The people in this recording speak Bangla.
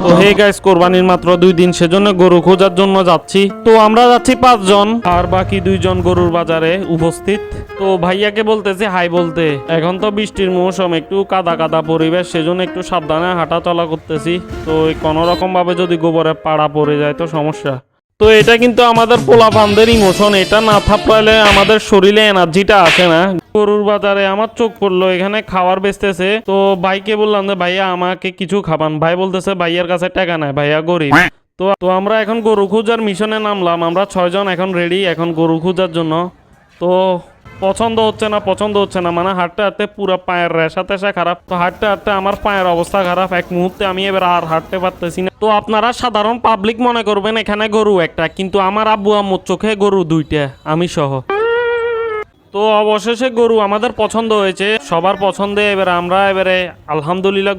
তো হে গাইস, কোরবানির মাত্র 2 দিন, সেজন্য গরু খোঁজার জন্য যাচ্ছি। তো আমরা যাচ্ছি 5 জন, আর বাকি 2 জন গরুর বাজারে উপস্থিত। তো ভাইয়াকে বলতেছে হাই বলতে। এখন তো বৃষ্টির মৌসুম, একটু কাদা কাদা পরিবেশ, সেজন্য একটু সাবধানে হাঁটা চলা করতেছি। তো কোনো রকম ভাবে যদি গোবরে পাড়া পড়ে যায় তো সমস্যা। তো এটা কিন্তু আমাদের পোলাপানদের ইমোশন, এটা না থাকলে আমাদের শরীরে এনার্জিটা আসে না। গরুর বাজারে আমার চোখ পড়লো, এখানে খাবার বেচতেছে। তো ভাইকে বললাম যে ভাইয়া আমাকে কিছু খাবান। ভাই বলতেছে ভাইয়ার কাছে টাকা নাই, ভাইয়া গরিব। তো আমরা এখন গরু খোঁজার মিশনে নামলাম। আমরা 6 জন এখন রেডি এখন গরু খোঁজার জন্য। তো পছন্দ হচ্ছে না, মানে হাঁটতে হাঁটতে পুরো পায়ের রেশা তেশা খারাপ। তো হাঁটতে হাঁটতে আমার পায়ের অবস্থা খারাপ, এক মুহূর্তে আমি এবার আর হাঁটতে পারতেছি না। তো আপনারা সাধারণ পাবলিক মনে করবেন এখানে গরু একটা, কিন্তু আমার আব্বু আম্মুর চোখে গরু 2টা, আমি সহ। তো অবশেষে গরু আমাদের পছন্দ হয়েছে, সবার পছন্দে। এবারে আমরা আলহামদুলিল্লাহ